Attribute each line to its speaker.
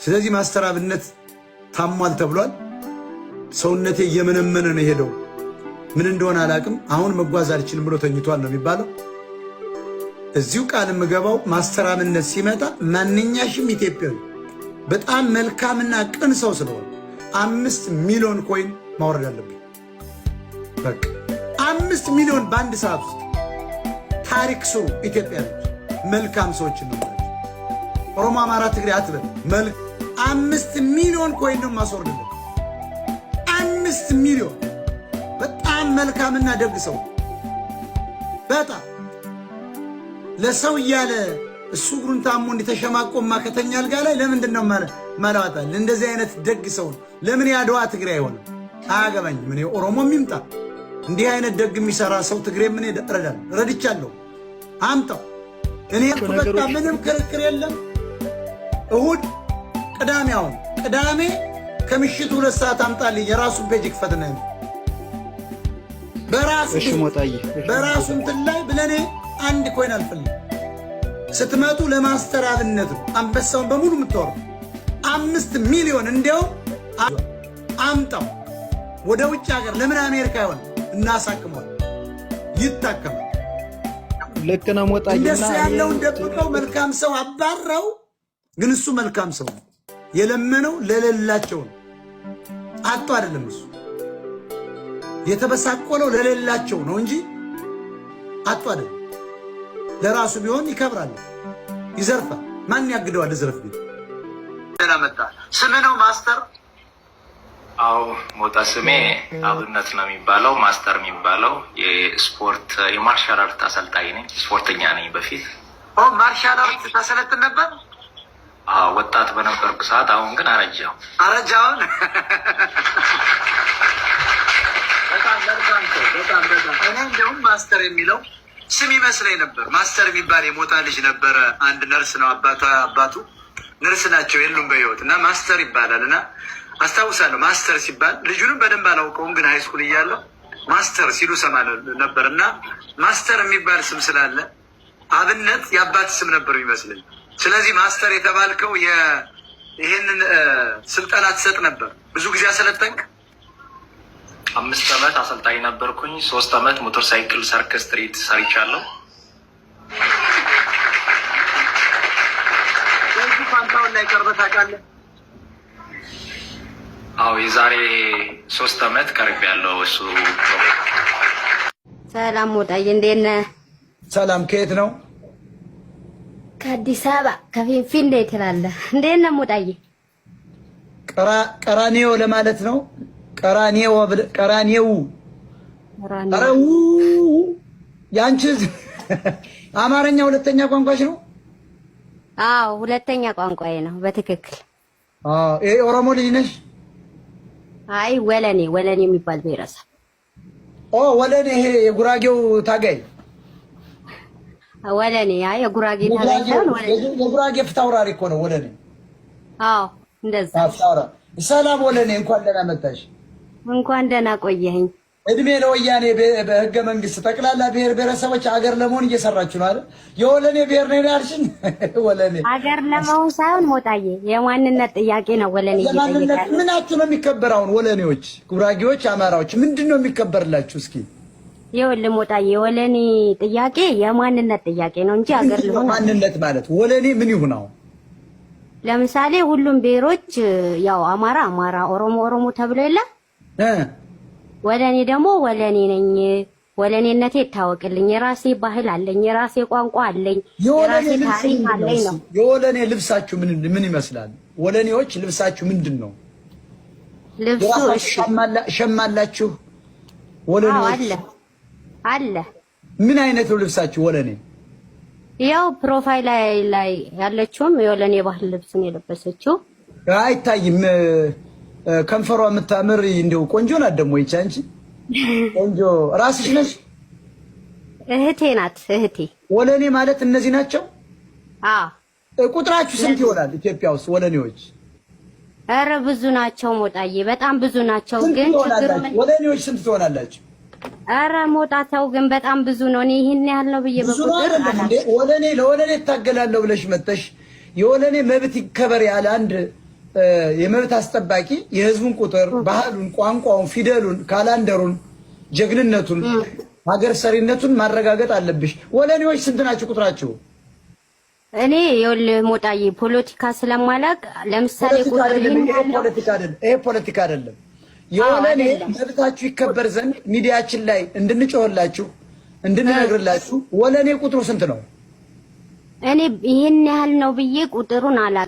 Speaker 1: ስለዚህ ማስተር አብነት ታሟል ተብሏል። ሰውነቴ እየመነመነ ነው ሄደው ምን እንደሆነ አላቅም። አሁን መጓዝ አልችልም ብሎ ተኝቷል ነው የሚባለው። እዚሁ ቃል የምገባው ማስተር አብነት ሲመጣ ማንኛሽም ኢትዮጵያዊ በጣም መልካምና ቅን ሰው ስለሆነ 5 ሚሊዮን ኮይን ማውረድ አለብኝ። በቃ 5 ሚሊዮን በአንድ ሰዓት ውስጥ ታሪክ ስሩ ኢትዮጵያኖች። መልካም ሰዎች ነው። ኦሮሞ፣ አማራ፣ ትግሬ አትበል። 5 ሚሊዮን ኮይን ነው ማስወርድለት። 5 ሚሊዮን በጣም መልካምና ደግ ሰው በጣም ለሰው እያለ እሱ እግሩን ታሞ እንዲተሸማቆማ ከተኛ አልጋ ላይ ለምንድን ነው ማላወጣል? እንደዚህ አይነት ደግ ሰው ለምን ያድዋ ትግሬ አይሆንም? አያገባኝም። እኔ ኦሮሞም ይምጣ እንዲህ አይነት ደግ የሚሰራ ሰው ትግሬ ምን እረዳለሁ፣ ረድቻለሁ። አምጣው። እኔ በቃ ምንም ክርክር የለም። እሁድ ቅዳሜ፣ አሁን ቅዳሜ ከምሽቱ 2 ሰዓት አምጣልኝ። የራሱ ፔጅ ይክፈትና በራሱ እንትን ላይ ብለኔ አንድ ኮይን አልፈልግም። ስትመጡ ለማስተር አብነት አንበሳውን በሙሉ የምትወርዱ 5 ሚሊዮን እንዲያውም አምጣው። ወደ ውጭ ሀገር ለምን አሜሪካ ይሆን እናሳክመዋል፣ ይታከማል።
Speaker 2: ልክ ነው። ሞጣዬ
Speaker 1: እንደሱ ያለውን ደብቀው መልካም ሰው አባረው። ግን እሱ መልካም ሰው የለመነው ለሌላቸው ነው። አጥቶ አይደለም። እሱ የተበሳቆለው ለሌላቸው ነው እንጂ አጥቶ አይደለም። ለራሱ ቢሆን ይከብራል፣ ይዘርፋል። ማን ያግደዋል? ዝርፍ ቢል
Speaker 3: መጣ። ስም ነው ማስተር?
Speaker 4: አዎ ሞጣ ስሜ አብነት ነው የሚባለው። ማስተር የሚባለው የስፖርት የማርሻል አርት አሰልጣኝ ነኝ። ስፖርተኛ ነኝ በፊት።
Speaker 3: ማርሻል አርት ታሰለጥን ነበር?
Speaker 4: ወጣት በነበርኩ ሰዓት። አሁን ግን አረጃው።
Speaker 3: አረጃውን በጣም እኔ እንደውም ማስተር የሚለው ስም ይመስለኝ ነበር። ማስተር የሚባል የሞጣ ልጅ ነበረ። አንድ ነርስ ነው አባቱ ነርስ ናቸው፣ የሉም በህይወት እና ማስተር ይባላል። እና አስታውሳለሁ ማስተር ሲባል ልጁንም በደንብ አላውቀውም፣ ግን ሃይስኩል እያለሁ ማስተር ሲሉ ሰማ ነበር። እና ማስተር የሚባል ስም ስላለ አብነት የአባት ስም ነበር ይመስለኝ። ስለዚህ ማስተር የተባልከው ይሄንን ስልጠና ትሰጥ ነበር። ብዙ ጊዜ አሰለጠንክ?
Speaker 4: 5 ዓመት አሰልጣኝ ነበርኩኝ። 3 ዓመት ሞተር ሳይክል ሰርከስ ስትሪት ሰርቻለሁ።
Speaker 3: በዚህ ፋንታውን ላይ ቀርበህ ታውቃለህ?
Speaker 4: አዎ የዛሬ 3 ዓመት ቀርቤያለሁ። እሱ
Speaker 5: ሰላም ሞጣዬ፣ እንዴት ነህ?
Speaker 1: ሰላም። ከየት ነው?
Speaker 5: ከአዲስ አበባ ከፊንፊኔ ትላለህ። እንዴት ነህ ሞጣዬ?
Speaker 1: ቀራኔዮ ለማለት ነው። ቀራኔው ያንቺ አማርኛ ሁለተኛ ቋንቋሽ ነው?
Speaker 5: አዎ ሁለተኛ ቋንቋዬ ነው በትክክል።
Speaker 1: ይሄ ኦሮሞ ልጅ ነሽ?
Speaker 5: አይ ወለኔ የሚባል ብሔረሰብ።
Speaker 1: ወለኔ ይሄ የጉራጌው ታጋይ
Speaker 5: ወለኔ። አይ የጉራጌ ታጋይ ሳይሆን ወለኔ
Speaker 1: የጉራጌ ፍታውራሪ እኮ ነው ወለኔ።
Speaker 5: አዎ እንደዛ።
Speaker 1: ፍታውራሪ። ሰላም ወለኔ፣ እንኳን ደህና መጣሽ።
Speaker 5: እንኳን ደህና ቆየኸኝ።
Speaker 1: እድሜ ለወያኔ በህገ መንግስት ጠቅላላ ብሔር ብሔረሰቦች አገር ለመሆን እየሰራችሁ ነው አይደል? የወለኔ ብሔር ነው ያልሽን? ወለኔ
Speaker 5: አገር ለመሆን ሳይሆን ሞጣዬ የማንነት ጥያቄ ነው። ወለኔ
Speaker 1: የማንነት ምናችሁ ነው የሚከበረው? አሁን ወለኔዎች፣ ጉራጌዎች፣ አማራዎች ምንድን ነው የሚከበርላችሁ? እስኪ
Speaker 5: ይኸውልህ ሞጣዬ የወለኔ ጥያቄ የማንነት ጥያቄ ነው እንጂ አገር ለመሆን
Speaker 1: ማንነት ማለት ወለኔ ምን ይሁን? አሁን
Speaker 5: ለምሳሌ ሁሉም ብሔሮች ያው አማራ፣ ኦሮሞ ተብሎ የለ ወለኔ ደግሞ ወለኔ ነኝ፣ ወለኔነቴ ይታወቅልኝ፣ የራሴ ባህል አለኝ፣ የራሴ ቋንቋ አለኝ፣ የራሴ ታሪክ አለኝ ነው።
Speaker 1: የወለኔ ልብሳችሁ ምን ይመስላል? ወለኔዎች ልብሳችሁ ምንድን ነው?
Speaker 5: ልብሱ
Speaker 1: ሸማላችሁ? ወለኔዎች
Speaker 5: አለ።
Speaker 1: ምን አይነት ነው ልብሳችሁ ወለኔ?
Speaker 5: ያው ፕሮፋይል ላይ ያለችውም የወለኔ ባህል ልብስን የለበሰችው
Speaker 1: አይታይም። ከንፈሯ የምታምር እንደው ቆንጆ ናት። ደግሞ ይቻ አንቺ ቆንጆ ራስሽ ነሽ?
Speaker 5: እህቴ ናት እህቴ።
Speaker 1: ወለኔ ማለት እነዚህ ናቸው? ቁጥራችሁ ስንት ይሆናል ኢትዮጵያ ውስጥ ወለኔዎች?
Speaker 5: ኧረ ብዙ ናቸው ሞጣዬ፣ በጣም ብዙ ናቸው። ግን ችግሩ
Speaker 1: ወለኔዎች ስንት ትሆናላችሁ?
Speaker 5: ኧረ ሞጣታው ግን በጣም ብዙ ነው። እኔ ይሄን ያህል ነው ብዬ በቁጥር
Speaker 1: ወለኔ ለወለኔ እታገላለሁ ብለሽ መጥተሽ የወለኔ መብት ይከበር ያለ አንድ የመብት አስጠባቂ የህዝቡን ቁጥር፣ ባህሉን፣ ቋንቋውን፣ ፊደሉን፣ ካላንደሩን፣ ጀግንነቱን፣ ሀገር ሰሪነቱን ማረጋገጥ አለብሽ። ወለኔዎች ስንት ናቸው ቁጥራቸው?
Speaker 5: እኔ ይኸውልህ ሞጣዬ ፖለቲካ ስለማላቅ ለምሳሌ ቁጥር
Speaker 1: ይሄ ፖለቲካ አይደለም። የወለኔ መብታችሁ ይከበር ዘንድ ሚዲያችን ላይ እንድንጮህላችሁ እንድንነግርላችሁ ወለኔ ቁጥሩ ስንት ነው?
Speaker 5: እኔ ይሄን ያህል ነው ብዬ ቁጥሩን አላውቅም።